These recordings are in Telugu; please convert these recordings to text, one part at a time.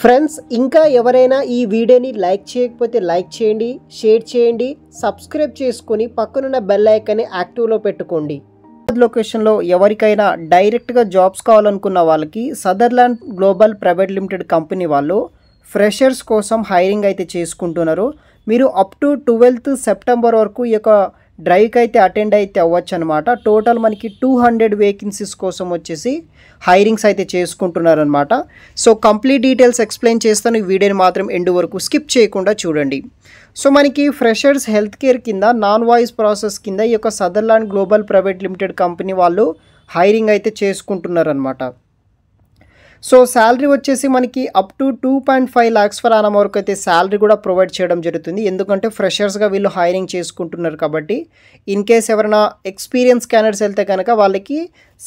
ఫ్రెండ్స్ ఇంకా ఎవరైనా ఈ వీడియోని లైక్ చేయకపోతే లైక్ చేయండి, షేర్ చేయండి, సబ్స్క్రైబ్ చేసుకొని పక్కనున్న బెల్ ఐకాన్ని యాక్టివ్లో పెట్టుకోండి. లొకేషన్లో ఎవరికైనా డైరెక్ట్గా జాబ్స్ కావాలనుకున్న వాళ్ళకి Sutherland global private limited company వాళ్ళు ఫ్రెషర్స్ కోసం హైరింగ్ అయితే చేసుకుంటున్నారు. మీరు అప్ టు 12th సెప్టెంబర్ వరకు ఈ యొక్క డ్రైవ్కి అయితే అటెండ్ అయితే అవ్వచ్చు అనమాట. టోటల్ మనకి 200 వేకెన్సీస్ కోసం వచ్చేసి హైరింగ్స్ అయితే చేసుకుంటున్నారనమాట. సో కంప్లీట్ డీటెయిల్స్ ఎక్స్ప్లెయిన్ చేస్తాను, ఈ వీడియోని మాత్రం ఎండ్ వరకు స్కిప్ చేయకుండా చూడండి. సో మనకి ఫ్రెషర్స్ హెల్త్ కేర్ కింద నాన్ వాయిస్ ప్రాసెస్ కింద ఈ యొక్క Sutherland global private limited company వాళ్ళు హైరింగ్ అయితే చేసుకుంటున్నారనమాట. సో శాలరీ వచ్చేసి మనకి up to 2.5 lakhs for annum వరకు అయితే శాలరీ కూడా ప్రొవైడ్ చేయడం జరుగుతుంది. ఎందుకంటే ఫ్రెషర్స్గా వీళ్ళు హైరింగ్ చేసుకుంటున్నారు కాబట్టి ఇన్ కేస్ ఎవరైనా ఎక్స్పీరియన్స్ క్యాండిడేట్స్ వెళ్తే కనుక వాళ్ళకి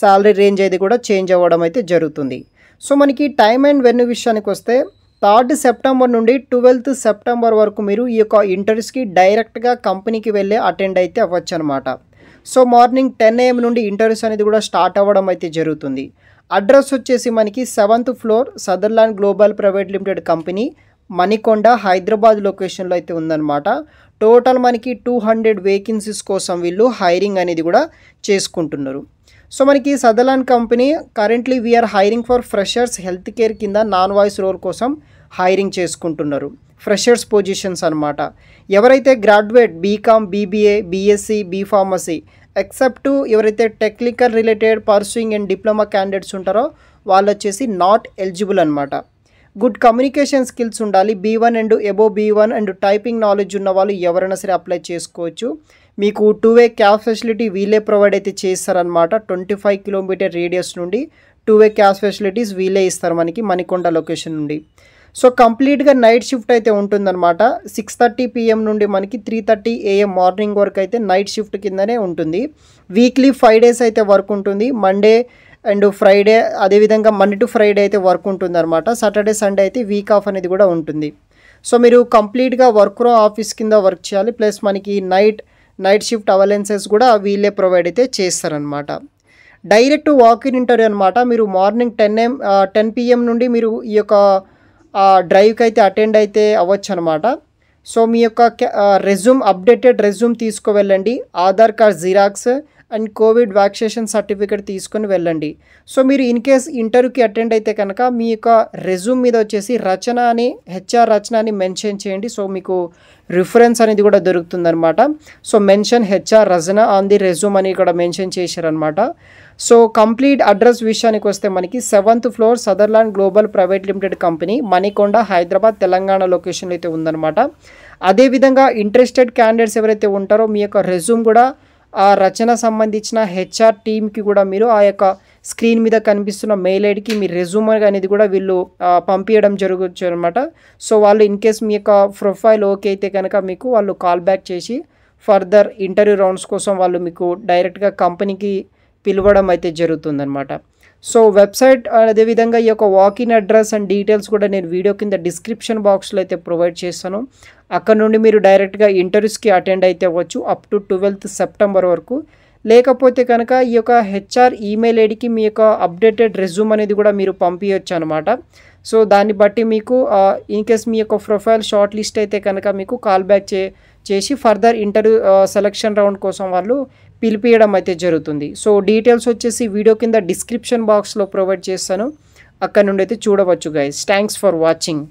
శాలరీ రేంజ్ అయితే కూడా చేంజ్ అవ్వడం అయితే జరుగుతుంది. సో మనకి టైమ్ అండ్ వెన్యూ విషయానికి వస్తే 3rd సెప్టెంబర్ నుండి 12th సెప్టెంబర్ వరకు మీరు ఈ యొక్క ఇంటర్వ్యూస్కి డైరెక్ట్గా కంపెనీకి వెళ్ళి అటెండ్ అయితే అవ్వచ్చు అనమాట. సో మార్నింగ్ 10 AM నుండి ఇంటర్వ్యూస్ అనేది కూడా స్టార్ట్ అవ్వడం అయితే జరుగుతుంది. అడ్రస్ వచ్చేసి మనకి 7th floor Sutherland global private limited company Manikonda Hyderabad లొకేషన్లో అయితే ఉందన్నమాట. టోటల్ మనకి 200 వేకెన్సీస్ కోసం వీళ్ళు హైరింగ్ అనేది కూడా చేసుకుంటున్నారు. సో మనకి Sutherland company currently we are hiring for freshers health care కింద నాన్ వాయిస్ రోల్ కోసం హైరింగ్ చేసుకుంటున్నారు. ఫ్రెషర్స్ పొజిషన్స్ అనమాట. ఎవరైతే graduate BCom, BBA, BSc, B pharmacy except ఎవరైతే technical related pursuing and diploma candidates ఉంటారో వాళ్ళు వచ్చేసి నాట్ ఎలిజిబుల్ అనమాట. గుడ్ కమ్యూనికేషన్ స్కిల్స్ ఉండాలి. B1 and above B1 and typing knowledge ఉన్న వాళ్ళు ఎవరైనా సరే అప్లై చేసుకోవచ్చు. మీకు 2-way క్యాబ్ ఫెసిలిటీ వీళ్ళే ప్రొవైడ్ అయితే చేస్తారనమాట. 25 kilometer రేడియస్ నుండి 2-way క్యాబ్ ఫెసిలిటీస్ వీళ్ళే ఇస్తారు మనకి మణికొండ లొకేషన్ నుండి. సో కంప్లీట్గా నైట్ షిఫ్ట్ అయితే ఉంటుందన్నమాట. 6:30 PM నుండి మనకి 3:30 AM మార్నింగ్ వరకు అయితే నైట్ షిఫ్ట్ కిందనే ఉంటుంది. వీక్లీ 5 days అయితే వర్క్ ఉంటుంది. మండే అండ్ ఫ్రైడే, అదేవిధంగా మండే టు ఫ్రైడే అయితే వర్క్ ఉంటుంది అనమాట. సాటర్డే సండే అయితే వీక్ ఆఫ్ అనేది కూడా ఉంటుంది. సో మీరు కంప్లీట్గా వర్క్ ఫ్రమ్ ఆఫీస్ కింద వర్క్ చేయాలి. ప్లస్ మనకి నైట్ షిఫ్ట్ అవలెన్సెస్ కూడా వీళ్ళే ప్రొవైడ్ అయితే చేస్తారనమాట. డైరెక్ట్ వాక్-ఇన్ ఇంటర్వ్యూ అనమాట. మీరు మార్నింగ్ 10 PM నుండి మీరు ఈ యొక్క డ్రైవ్కి అయితే అటెండ్ అయితే అవ్వచ్చు అనమాట. సో మీ యొక్క అప్డేటెడ్ రెజ్యూమ్ తీసుకువెళ్ళండి, Aadhaar card xerox and covid vaccination certificate తీసుకొని వెళ్ళండి. సో మీరు ఇన్ కేస్ ఇంటర్వ్యూకి అటెండ్ అయితే కనుక మీ యొక్క రెజ్యూమ్ మీద వచ్చేసి హెచ్ఆర్ రచన అని మెన్షన్ చేయండి. సో మీకు రిఫరెన్స్ అనేది కూడా దొరుకుతుందన్నమాట. So mention HR Rachana on the resume అని ఇక్కడ మెన్షన్ చేశారనమాట. సో కంప్లీట్ అడ్రస్ విషయానికి వస్తే మనకి 7th floor Sutherland global private limited company Manikonda Hyderabad Telangana లొకేషన్లో అయితే ఉందన్నమాట. అదేవిధంగా ఇంట్రెస్టెడ్ క్యాండిడేట్స్ ఎవరైతే ఉంటారో మీ యొక్క రెజ్యూమ్ కూడా ఆ రచన సంబంధించిన హెచ్ఆర్ టీమ్కి కూడా మీరు ఆ యొక్క స్క్రీన్ మీద కనిపిస్తున్న మెయిల్ ఐడికి మీ రెజ్యూమ్ అనేది కూడా వీళ్ళు పంపించడం జరగచ్చు అనమాట. సో వాళ్ళు ఇన్ కేస్ మీ యొక్క ప్రొఫైల్ ఓకే అయితే కనుక మీకు వాళ్ళు కాల్ బ్యాక్ చేసి ఫర్దర్ ఇంటర్వ్యూ రౌండ్స్ కోసం వాళ్ళు మీకు డైరెక్ట్గా కంపెనీకి పిలవడం అయితే జరుగుతుందన్నమాట. సో వెబ్సైట్ అదేవిధంగా ఈ యొక్క వాక్-ఇన్ అడ్రస్ అండ్ డీటెయిల్స్ కూడా నేను వీడియో కింద డిస్క్రిప్షన్ బాక్స్లో అయితే ప్రొవైడ్ చేస్తాను. అక్కడ నుండి మీరు డైరెక్ట్గా ఇంటర్వ్యూస్కి అటెండ్ అయితే అవ్వచ్చు అప్ టు 12th సెప్టెంబర్ వరకు. లేకపోతే కనుక ఈ యొక్క హెచ్ఆర్ ఈమెయిల్ ఐడికి మీ యొక్క అప్డేటెడ్ రెజ్యూమ్ అనేది కూడా మీరు పంపించవచ్చు అనమాట. సో దాన్ని బట్టి మీకు ఇన్ కేస్ మీ యొక్క ప్రొఫైల్ షార్ట్ లిస్ట్ అయితే కనుక మీకు కాల్ బ్యాక్ చేసి ఫర్దర్ ఇంటర్వ్యూ సెలక్షన్ రౌండ్ కోసం వాళ్ళు పిలిపియడం అయితే జరుగుతుంది. సో డీటెయిల్స్ వచ్చేసి వీడియో కింద డిస్క్రిప్షన్ బాక్స్లో ప్రొవైడ్ చేస్తాను, అక్కడ నుండి అయితే చూడవచ్చు గైస్. Thanks for watching.